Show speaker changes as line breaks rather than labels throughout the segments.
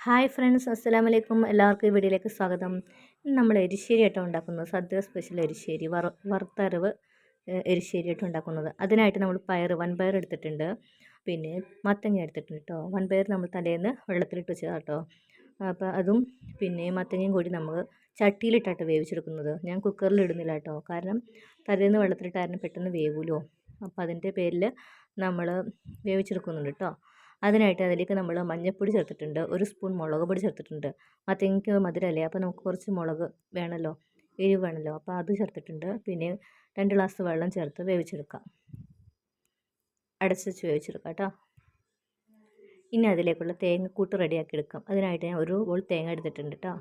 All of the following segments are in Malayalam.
ഹായ് ഫ്രണ്ട്സ്, അസ്സലാമു അലൈക്കും. എല്ലാവർക്കും ഈ വീഡിയോയിലേക്ക് സ്വാഗതം. ഇന്ന് നമ്മൾ എരിശ്ശേരി ആയിട്ടാണ് ഉണ്ടാക്കുന്നത്. സദ്യ സ്പെഷ്യൽ എരിശ്ശേരി, വറുത്തരവ് എരിശ്ശേരി ആയിട്ട് ഉണ്ടാക്കുന്നത്. അതിനായിട്ട് നമ്മൾ വൻപയർ എടുത്തിട്ടുണ്ട്, പിന്നെ മത്തങ്ങ എടുത്തിട്ടുണ്ട് കേട്ടോ. വൻപയർ നമ്മൾ തലേന്ന് വെള്ളത്തിലിട്ട് വെച്ചതാണ് കേട്ടോ. അപ്പോൾ അതും പിന്നെ മത്തങ്ങയും കൂടി നമ്മൾ ചട്ടിയിലിട്ടാട്ട് വേവിച്ചെടുക്കുന്നത്. ഞാൻ കുക്കറിൽ ഇടുന്നില്ല കേട്ടോ, കാരണം തലേന്ന് വെള്ളത്തിലിട്ടായിരുന്നു പെട്ടെന്ന് വേവുമല്ലോ. അപ്പോൾ അതിൻ്റെ പേരിൽ നമ്മൾ വേവിച്ചെടുക്കുന്നുണ്ട് കേട്ടോ. അതിനായിട്ട് അതിലേക്ക് നമ്മൾ മഞ്ഞൾപ്പൊടി ചേർത്തിട്ടുണ്ട്, 1 സ്പൂൺ മുളക് പൊടി ചേർത്തിട്ടുണ്ട്. മത്തങ്ങയ്ക്ക് മധുരമല്ലേ, അപ്പോൾ നമുക്ക് കുറച്ച് മുളക് വേണമല്ലോ, എരിവ് വേണമല്ലോ, അപ്പോൾ അത് ചേർത്തിട്ടുണ്ട്. പിന്നെ 2 ഗ്ലാസ് വെള്ളം ചേർത്ത് വേവിച്ചെടുക്കാം, അടച്ച് വെച്ച് വേവിച്ചെടുക്കാം കേട്ടോ. ഇനി അതിലേക്കുള്ള തേങ്ങക്കൂട്ട് റെഡിയാക്കി എടുക്കാം. അതിനായിട്ട് ഞാൻ 1 ബോൾ തേങ്ങ എടുത്തിട്ടുണ്ട് കേട്ടോ.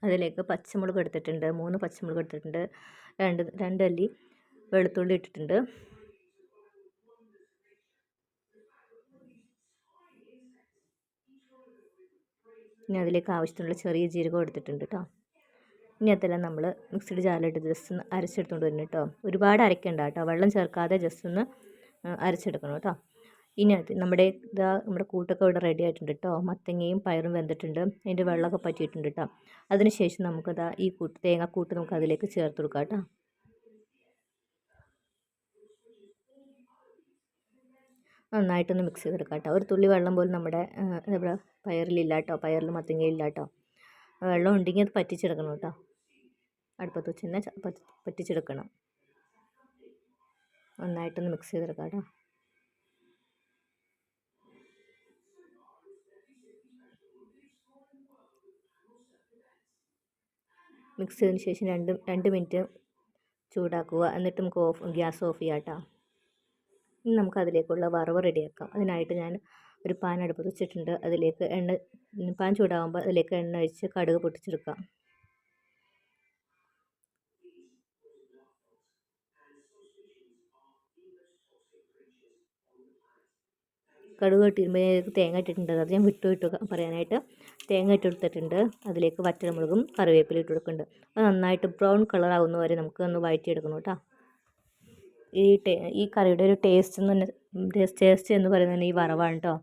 അതിലേക്ക് പച്ചമുളക് എടുത്തിട്ടുണ്ട്, 3 പച്ചമുളക് എടുത്തിട്ടുണ്ട്, രണ്ട് അല്ലി വെളുത്തുള്ളി ഇട്ടിട്ടുണ്ട്. ഇനി അതിലേക്ക് ആവശ്യത്തിനുള്ള ചെറിയ ജീരകം എടുത്തിട്ടുണ്ട് കേട്ടോ. ഇനി അതെല്ലാം നമ്മൾ മിക്സിയുടെ ജാറിലിട്ട് ജസ്റ്റ് ഒന്ന് അരച്ചെടുത്തുകൊണ്ട് വരണം കേട്ടോ. ഒരുപാട് അരയ്ക്കണ്ട കേട്ടോ, വെള്ളം ചേർക്കാതെ ജസ്റ്റ് ഒന്ന് അരച്ചെടുക്കണം കേട്ടോ. ഇനി അത് നമ്മുടെ കൂട്ടൊക്കെ ഇവിടെ റെഡി ആയിട്ടുണ്ട് കേട്ടോ. മത്തങ്ങയും പയറും വെന്തിട്ടുണ്ട്, അതിൻ്റെ വെള്ളമൊക്കെ പറ്റിയിട്ടുണ്ട് കേട്ടോ. അതിനുശേഷം നമുക്കതാ ഈ തേങ്ങാക്കൂട്ട് നമുക്ക് അതിലേക്ക് ചേർത്ത് കൊടുക്കാം കേട്ടോ. നന്നായിട്ടൊന്ന് മിക്സ് ചെയ്തെടുക്കാം കേട്ടോ. ഒരു തുള്ളി വെള്ളം പോലും നമ്മുടെ പയറിലില്ല കേട്ടോ, പയറിൽ മത്തങ്ങയില്ല കേട്ടോ. വെള്ളം ഉണ്ടെങ്കിൽ അത് പറ്റിച്ചെടുക്കണം കേട്ടോ. അടുപ്പത്ത് വെച്ച് തന്നെ പറ്റിച്ചെടുക്കണം. നന്നായിട്ടൊന്ന് മിക്സ് ചെയ്തെടുക്കാം കേട്ടോ. മിക്സ് ചെയ്തതിന് ശേഷം 2 മിനിറ്റ് ചൂടാക്കുക. എന്നിട്ട് നമുക്ക് ഗ്യാസ് ഓഫ് ചെയ്യാം കേട്ടോ. ഇനി നമുക്ക് അതിലേക്കുള്ള വറവ് റെഡിയാക്കാം. അതിനായിട്ട് ഞാൻ ഒരു പാൻ അടുപ്പത്ത് വെച്ചിട്ടുണ്ട്. അതിലേക്ക് പാൻ ചൂടാകുമ്പോൾ അതിലേക്ക് എണ്ണ ഒഴിച്ച് കടുക് പൊട്ടിച്ചെടുക്കാം. കടുക് പൊട്ടിക്കുമ്പോൾ തേങ്ങ ഇട്ടിട്ടുണ്ട്, അത് ഞാൻ വിട്ടു പറയാനായിട്ട്. തേങ്ങ ഇട്ടെടുത്തിട്ടുണ്ട്. അതിലേക്ക് വറ്റൽമുളകും കറിവേപ്പില ഇട്ട് കൊടുക്കുന്നുണ്ട്. അത് നന്നായിട്ട് ബ്രൗൺ കളർ ആകുന്ന വരെ നമുക്ക് ഒന്ന് വഴറ്റിയെടുക്കണം കേട്ടോ. ഈ കറിയുടെ ഒരു ടേസ്റ്റ് എന്ന് പറയുന്നത് ഈ വറവാണ് കേട്ടോ.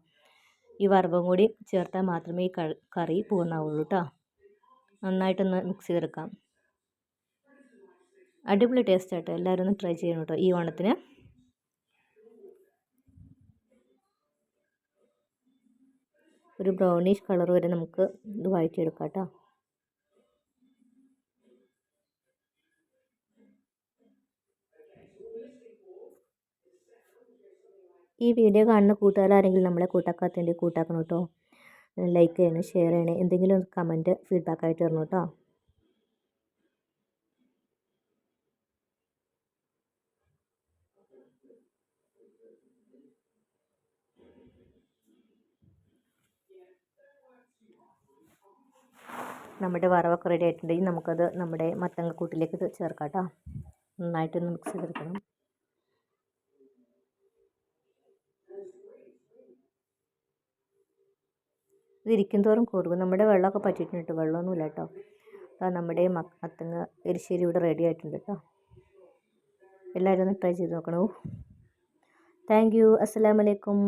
ഈ വറവും കൂടി ചേർത്താൽ മാത്രമേ ഈ കറി പൂർണ്ണമാവുള്ളൂ കേട്ടോ. നന്നായിട്ടൊന്ന് മിക്സ് ചെയ്തെടുക്കാം. അടിപൊളി ടേസ്റ്റ് ആട്ടോ, എല്ലാവരും ഒന്ന് ട്രൈ ചെയ്യണം കേട്ടോ ഈ ഓണത്തിന്. ഒരു ബ്രൗണിഷ് കളർ വരെ നമുക്ക് ഇത് വഴറ്റിയെടുക്കാം കേട്ടോ. ഈ വീഡിയോ കാണുന്ന കൂട്ടുകാരാരെങ്കിലും നമ്മളെ കൂട്ടാക്കാത്തതിൻ്റെ കൂട്ടാക്കണം കേട്ടോ. ലൈക്ക് ചെയ്യണം, ഷെയർ ചെയ്യണം, എന്തെങ്കിലും കമൻറ്റ് ഫീഡ്ബാക്കായിട്ട് തരണം കേട്ടോ. നമ്മുടെ വറവൊക്കെ റെഡി ആയിട്ടുണ്ടെങ്കിൽ നമുക്കത് നമ്മുടെ മത്തങ്ങക്കൂട്ടിലേക്ക് ചേർക്കാം കേട്ടോ. നന്നായിട്ടൊന്ന് മിക്സ് ചെയ്തെടുക്കണം. ഇതിരിക്കും തോറും കുറുകും. നമ്മുടെ വെള്ളമൊക്കെ പറ്റിയിട്ടുണ്ട്, വെള്ളമൊന്നുമില്ല കേട്ടോ. അപ്പോൾ നമ്മുടെ മത്തങ്ങ എരിശ്ശേരി ഇവിടെ റെഡി ആയിട്ടുണ്ട് കേട്ടോ. എല്ലാവരും ഒന്ന് ട്രൈ ചെയ്ത് നോക്കണോ. Thank you. അസ്സലാമു അലൈക്കും.